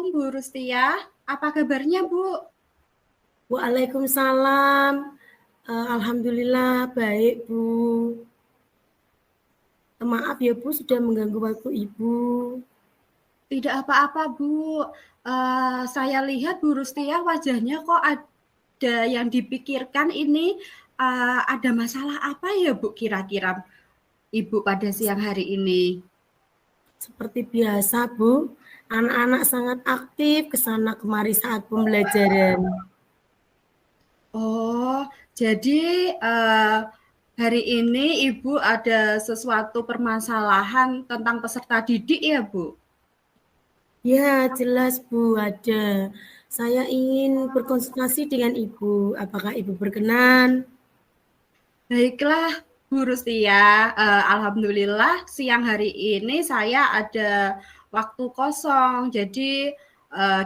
Assalamualaikum Bu Rustia, apa kabarnya Bu? Waalaikumsalam. Alhamdulillah baik Bu. Maaf ya Bu sudah mengganggu waktu Ibu. Tidak apa-apa Bu, saya lihat Bu Rustia wajahnya kok ada yang dipikirkan ini, ada masalah apa ya Bu kira-kira Ibu pada siang hari ini? Seperti biasa Bu, anak-anak sangat aktif ke sana kemari saat pembelajaran. Oh, jadi hari ini Ibu ada sesuatu permasalahan tentang peserta didik ya Bu? Ya jelas Bu ada. Saya ingin berkonsultasi dengan Ibu. Apakah Ibu berkenan? Baiklah, Bu Rustia, alhamdulillah siang hari ini saya ada waktu kosong, jadi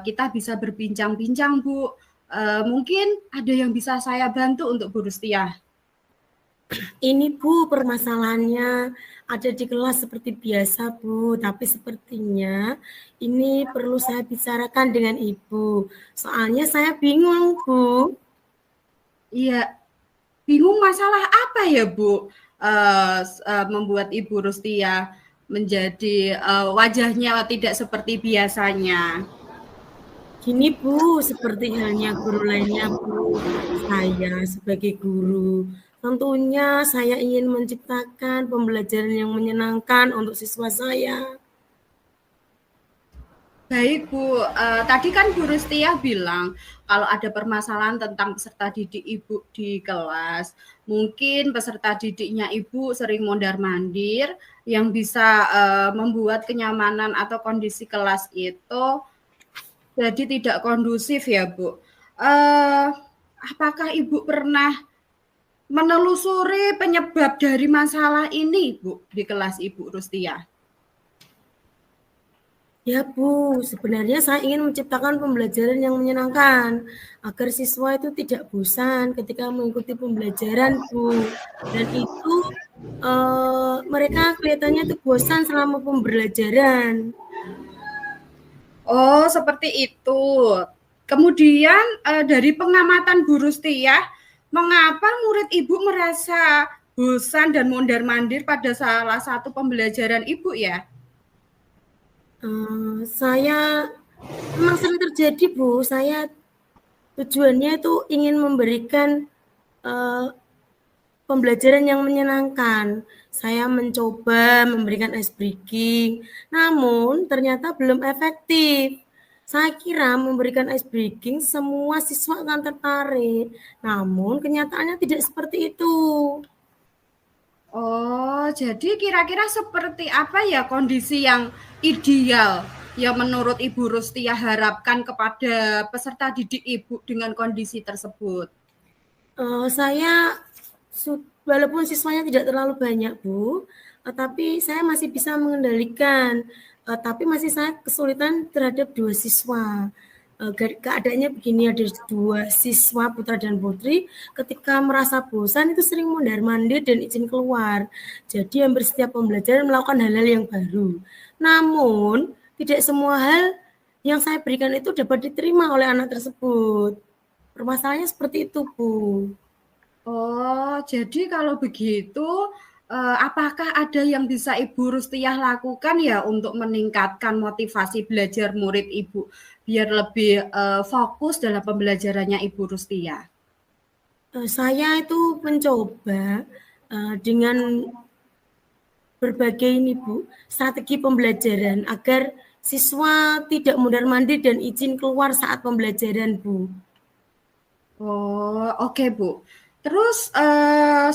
kita bisa berbincang-bincang, Bu. Mungkin ada yang bisa saya bantu untuk Bu Rustia. Ini Bu permasalahannya ada di kelas seperti biasa Bu, tapi sepertinya ini perlu saya bicarakan dengan Ibu. Soalnya saya bingung Bu. Iya, bingung masalah apa ya, Bu? Membuat Ibu Rustia menjadi wajahnya tidak seperti biasanya. Gini Bu, seperti halnya guru lainnya Bu, saya sebagai guru, tentunya saya ingin menciptakan pembelajaran yang menyenangkan untuk siswa saya. Baik Bu, tadi kan Bu Rustia bilang kalau ada permasalahan tentang peserta didik Ibu di kelas, mungkin peserta didiknya Ibu sering mondar-mandir yang bisa membuat kenyamanan atau kondisi kelas itu jadi tidak kondusif ya Bu. Apakah Ibu pernah menelusuri penyebab dari masalah ini Bu di kelas Ibu Rustia? Ya Bu, sebenarnya saya ingin menciptakan pembelajaran yang menyenangkan agar siswa itu tidak bosan ketika mengikuti pembelajaran Bu. Dan itu mereka kelihatannya itu bosan selama pembelajaran. Oh, seperti itu. Kemudian dari pengamatan Bu Rustia, mengapa murid Ibu merasa bosan dan mondar-mandir pada salah satu pembelajaran Ibu ya? Saya memang sering terjadi Bu, saya tujuannya itu ingin memberikan pembelajaran yang menyenangkan. Saya mencoba memberikan ice breaking, namun ternyata belum efektif. Saya kira memberikan ice breaking semua siswa akan tertarik, namun kenyataannya tidak seperti itu. Oh, jadi kira-kira seperti apa ya kondisi yang ideal yang menurut Ibu Rustia harapkan kepada peserta didik Ibu dengan kondisi tersebut? Saya walaupun siswanya tidak terlalu banyak Bu, tapi saya masih bisa mengendalikan, tapi masih saya kesulitan terhadap 2 siswa. Keadaannya begini, ada 2 siswa putra dan putri, ketika merasa bosan itu sering mondar-mandir dan izin keluar. Jadi hampir setiap pembelajaran melakukan hal-hal yang baru. Namun, tidak semua hal yang saya berikan itu dapat diterima oleh anak tersebut. Permasalahannya seperti itu, Bu. Oh, jadi kalau begitu, apakah ada yang bisa Ibu Rustiah lakukan ya untuk meningkatkan motivasi belajar murid Ibu, biar lebih fokus dalam pembelajarannya Ibu Rustiah? Saya itu mencoba dengan berbagai ini Bu, strategi pembelajaran agar siswa tidak mondar-mandir dan izin keluar saat pembelajaran Bu. Oh, oke Bu. Terus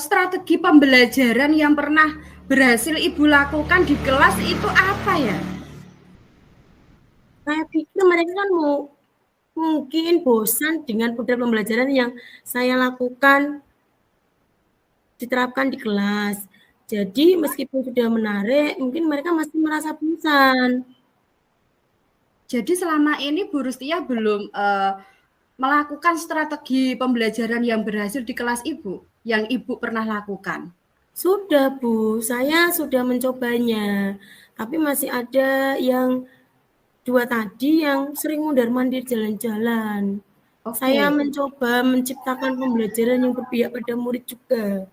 strategi pembelajaran yang pernah berhasil Ibu lakukan di kelas itu apa ya? Saya pikir mereka kan mungkin bosan dengan program pembelajaran yang saya lakukan diterapkan di kelas. Jadi meskipun sudah menarik, mungkin mereka masih merasa bosan. Jadi selama ini Bu Rustia belum melakukan strategi pembelajaran yang berhasil di kelas Ibu, yang Ibu pernah lakukan? Sudah Bu, saya sudah mencobanya, tapi masih ada yang dua tadi yang sering mondar-mandir jalan-jalan. Saya Oke. mencoba menciptakan pembelajaran yang berpihak pada murid juga.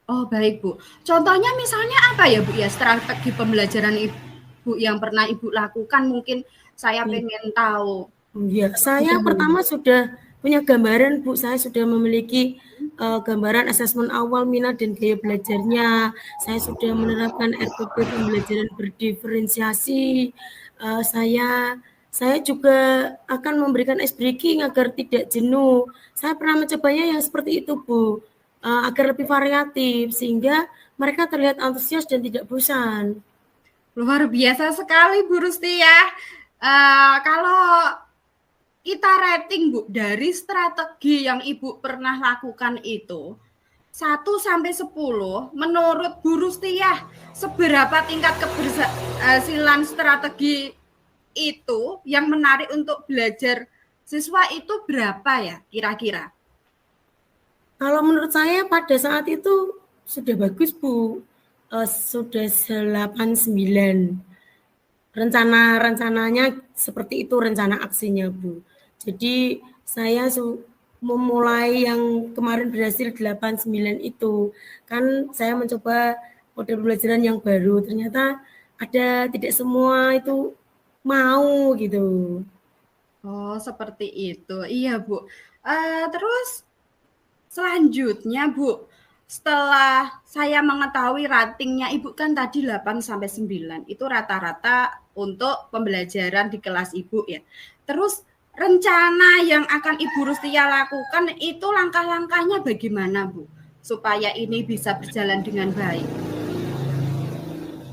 Oh, baik, Bu. Contohnya misalnya apa ya, Bu, ya, strategi pembelajaran Ibu yang pernah Ibu lakukan mungkin saya Iya. pengen tahu Ya, terlebih saya dahulu. pertama sudah punya gambaran, Bu. Saya sudah memiliki gambaran asesmen awal minat dan gaya belajarnya. Saya sudah menerapkan RPP pembelajaran berdiferensiasi. Saya juga akan memberikan ice breaking agar tidak jenuh. Saya pernah mencobanya yang seperti itu, Bu, agar lebih variatif sehingga mereka terlihat antusias dan tidak bosan. Luar biasa sekali, Bu Rusti ya. Kalau kita rating, Bu, dari strategi yang Ibu pernah lakukan itu, 1 sampai 10, menurut Bu Rustiah, seberapa tingkat keberhasilan strategi itu yang menarik untuk belajar siswa itu berapa ya kira-kira? Kalau menurut saya pada saat itu sudah bagus, Bu. Sudah 89. Rencananya seperti itu rencana aksinya, Bu. Jadi saya memulai yang kemarin berhasil 89 itu. Kan saya mencoba model pembelajaran yang baru. Ternyata ada tidak semua itu mau gitu. Oh, seperti itu. Iya, Bu. Terus selanjutnya, Bu, setelah saya mengetahui ratingnya Ibu kan tadi 8 sampai 9. Itu rata-rata untuk pembelajaran di kelas Ibu ya. Terus rencana yang akan Ibu Rustia lakukan itu langkah-langkahnya bagaimana, Bu? Supaya ini bisa berjalan dengan baik.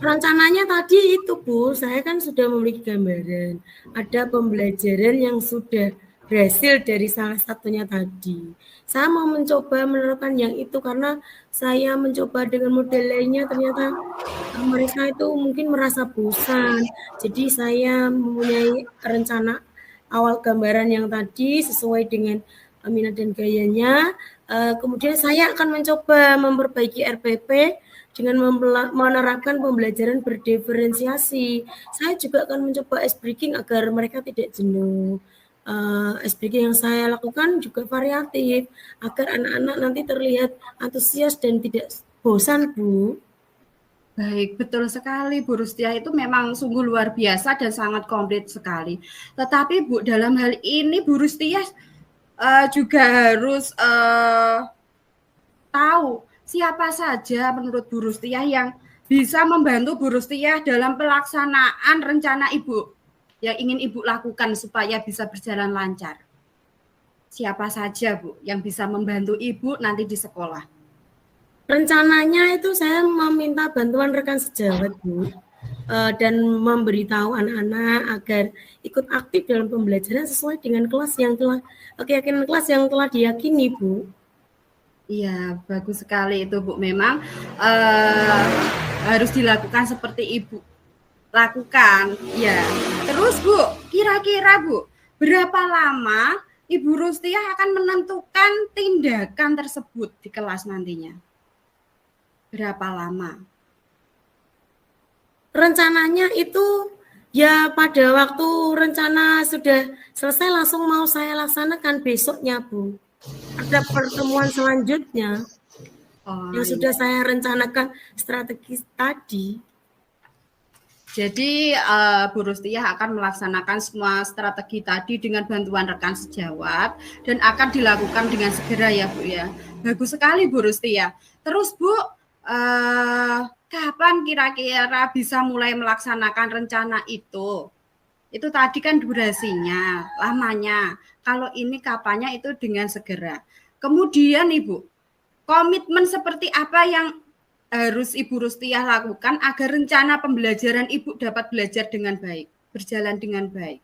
Rencananya tadi itu, Bu, saya kan sudah memiliki gambaran. Ada pembelajaran yang sudah berhasil dari salah satunya tadi. Saya mau mencoba menerapkan yang itu karena saya mencoba dengan model lainnya ternyata mereka itu mungkin merasa bosan. Jadi saya mempunyai rencana awal gambaran yang tadi sesuai dengan minat dan gayanya. Kemudian saya akan mencoba memperbaiki RPP dengan menerapkan pembelajaran berdiferensiasi. Saya juga akan mencoba ice breaking agar mereka tidak jenuh. Ice breaking yang saya lakukan juga variatif agar anak-anak nanti terlihat antusias dan tidak bosan, Bu. Baik, betul sekali Bu Rustia itu memang sungguh luar biasa dan sangat komplit sekali. Tetapi Bu, dalam hal ini Bu Rustia juga harus tahu siapa saja menurut Bu Rustia yang bisa membantu Bu Rustia dalam pelaksanaan rencana Ibu yang ingin Ibu lakukan supaya bisa berjalan lancar. Siapa saja Bu yang bisa membantu Ibu nanti di sekolah? Rencananya itu saya meminta bantuan rekan sejawat, Bu, dan memberitahu anak-anak agar ikut aktif dalam pembelajaran sesuai dengan keyakinan kelas yang telah diyakini, Bu. Iya, bagus sekali itu Bu. Memang harus dilakukan seperti Ibu lakukan. Ya. Terus Bu, kira-kira Bu, berapa lama Ibu Rustiah akan menentukan tindakan tersebut di kelas nantinya? Berapa lama? Rencananya itu ya pada waktu rencana sudah selesai langsung mau saya laksanakan besoknya, Bu. Ada pertemuan selanjutnya yang Iya. sudah saya rencanakan strategi tadi. Jadi Bu Rustiah akan melaksanakan semua strategi tadi dengan bantuan rekan sejawat dan akan dilakukan dengan segera ya Bu ya. Bagus sekali Bu Rustiah. Terus Bu, kapan kira-kira bisa mulai melaksanakan rencana itu? Itu tadi kan durasinya, lamanya. Kalau ini kapannya itu dengan segera. Kemudian Ibu, komitmen seperti apa yang harus Ibu Rustiah lakukan agar rencana pembelajaran Ibu dapat belajar dengan baik, berjalan dengan baik?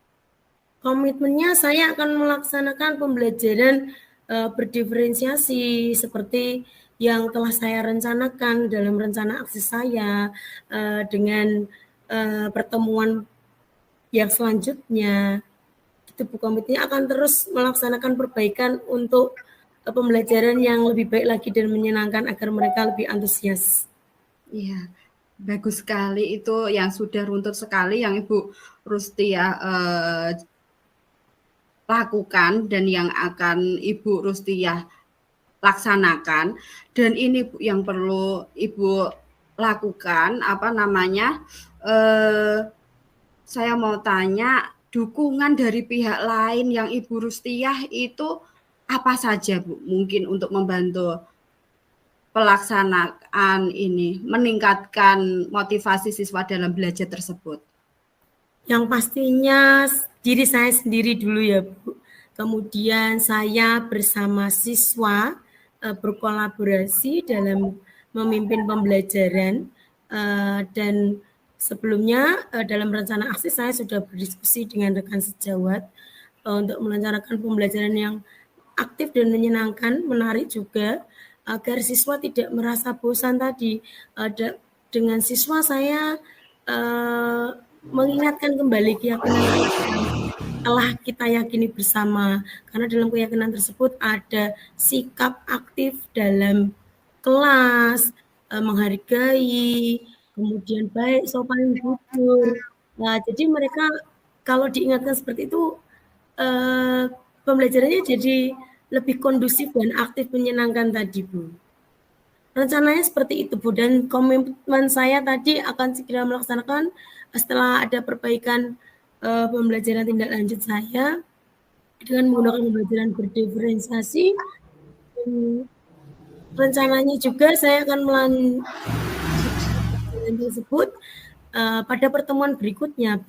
Komitmennya saya akan melaksanakan pembelajaran berdiferensiasi seperti yang telah saya rencanakan dalam rencana aksi saya dengan pertemuan yang selanjutnya. Itu Bu, komitmennya akan terus melaksanakan perbaikan untuk pembelajaran yang lebih baik lagi dan menyenangkan agar mereka lebih antusias. Iya. Bagus sekali itu yang sudah runtut sekali yang Ibu Rustia lakukan dan yang akan Ibu Rustia laksanakan. Dan ini Bu, yang perlu Ibu lakukan apa namanya? Saya mau tanya dukungan dari pihak lain yang Ibu Rustiah itu apa saja Bu? Mungkin untuk membantu pelaksanaan ini, meningkatkan motivasi siswa dalam belajar tersebut. Yang pastinya diri saya sendiri dulu ya Bu. Kemudian saya bersama siswa berkolaborasi dalam memimpin pembelajaran dan sebelumnya dalam rencana aksi saya sudah berdiskusi dengan rekan sejawat untuk merencanakan pembelajaran yang aktif dan menyenangkan, menarik juga agar siswa tidak merasa bosan tadi. Dengan siswa saya mengingatkan kembali keyakinan yang telah kita yakini bersama, karena dalam keyakinan tersebut ada sikap aktif dalam kelas, menghargai, kemudian baik, sopan, jujur. Nah, jadi mereka kalau diingatkan seperti itu, pembelajarannya jadi lebih kondusif dan aktif menyenangkan tadi, Bu. Rencananya seperti itu, Bu, dan komitmen saya tadi akan segera melaksanakan setelah ada perbaikan pembelajaran tindak lanjut saya dengan menggunakan pembelajaran berdiferensiasi. Rencananya juga saya akan melanjutkan tersebut pada pertemuan berikutnya.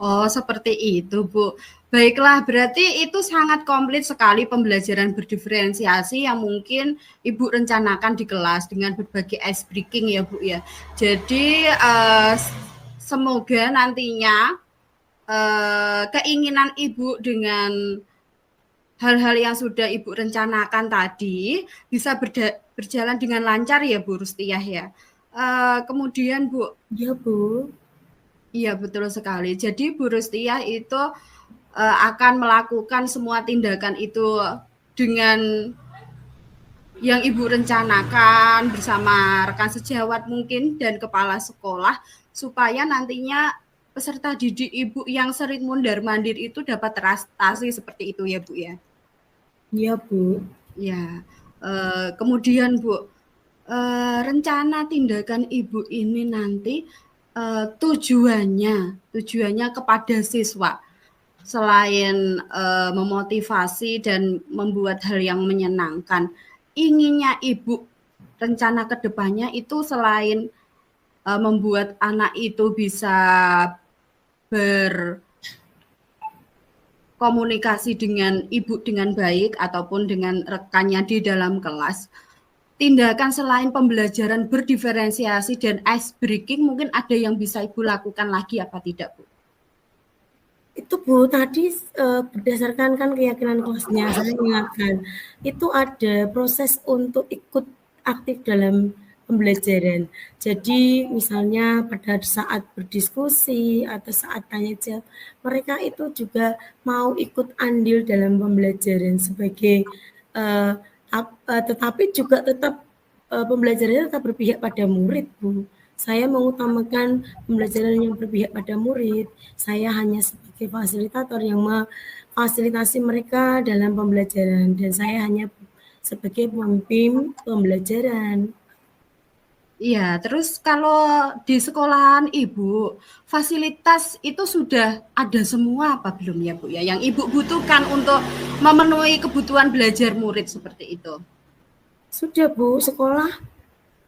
Oh, seperti itu, Bu. Baiklah, berarti itu sangat komplit sekali pembelajaran berdiferensiasi yang mungkin Ibu rencanakan di kelas dengan berbagai ice breaking ya, Bu ya. Jadi semoga nantinya keinginan Ibu dengan hal-hal yang sudah Ibu rencanakan tadi bisa berjalan dengan lancar ya, Bu Rustiah ya. Kemudian Bu. Ya, Bu. Iya, betul sekali. Jadi Bu Rustiah itu akan melakukan semua tindakan itu dengan yang Ibu rencanakan bersama rekan sejawat mungkin dan kepala sekolah supaya nantinya peserta didik Ibu yang sering mondar-mandir itu dapat teratasi seperti itu ya Bu ya. Iya, Bu. Ya. Kemudian Bu, rencana tindakan Ibu ini nanti tujuannya kepada siswa selain memotivasi dan membuat hal yang menyenangkan, inginnya Ibu rencana kedepannya itu selain membuat anak itu bisa berkomunikasi dengan Ibu dengan baik ataupun dengan rekannya di dalam kelas, tindakan selain pembelajaran berdiferensiasi dan ice breaking mungkin ada yang bisa Ibu lakukan lagi apa tidak, Bu? Itu Bu, tadi berdasarkan kan keyakinan kelasnya, saya ingatkan, itu ada proses untuk ikut aktif dalam pembelajaran. Jadi misalnya pada saat berdiskusi atau saat tanya jawab, mereka itu juga mau ikut andil dalam pembelajaran sebagai tetapi juga tetap pembelajarannya tetap berpihak pada murid, Bu. Saya mengutamakan pembelajaran yang berpihak pada murid. Saya hanya sebagai fasilitator yang memfasilitasi mereka dalam pembelajaran dan saya hanya sebagai pemimpin pembelajaran. Iya, terus kalau di sekolahan Ibu, fasilitas itu sudah ada semua apa belum ya Bu ya? Yang Ibu butuhkan untuk memenuhi kebutuhan belajar murid seperti itu. Sudah Bu, sekolah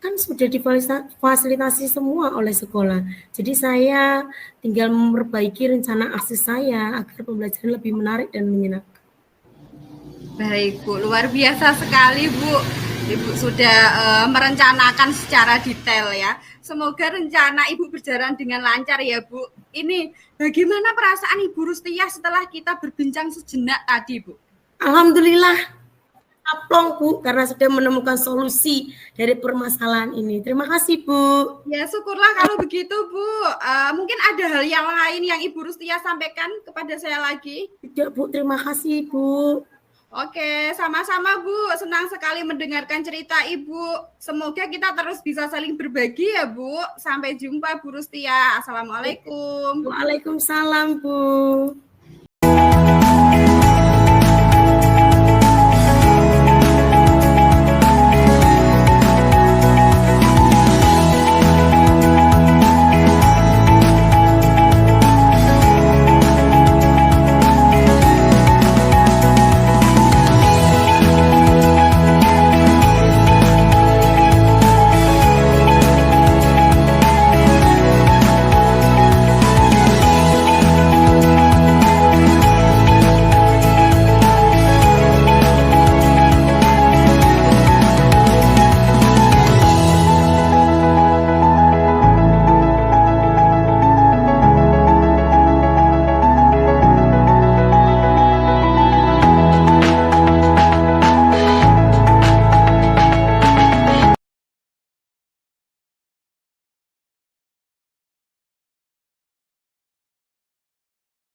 kan sudah difasilitasi semua oleh sekolah. Jadi saya tinggal memperbaiki rencana aksi saya agar pembelajaran lebih menarik dan menyenangkan. Baik Bu, luar biasa sekali Bu. Ibu sudah merencanakan secara detail ya. Semoga rencana Ibu berjalan dengan lancar ya Bu. Ini bagaimana perasaan Ibu Rustiah setelah kita berbincang sejenak tadi Bu? Alhamdulillah aplong Bu karena sudah menemukan solusi dari permasalahan ini. Terima kasih Bu. Ya syukurlah kalau begitu Bu. Mungkin ada hal yang lain yang Ibu Rustiah sampaikan kepada saya lagi? Tidak Bu, terima kasih Bu. Oke, sama-sama Bu. Senang sekali mendengarkan cerita Ibu. Semoga kita terus bisa saling berbagi ya Bu. Sampai jumpa Bu Rustia. Assalamualaikum. Waalaikumsalam, Bu.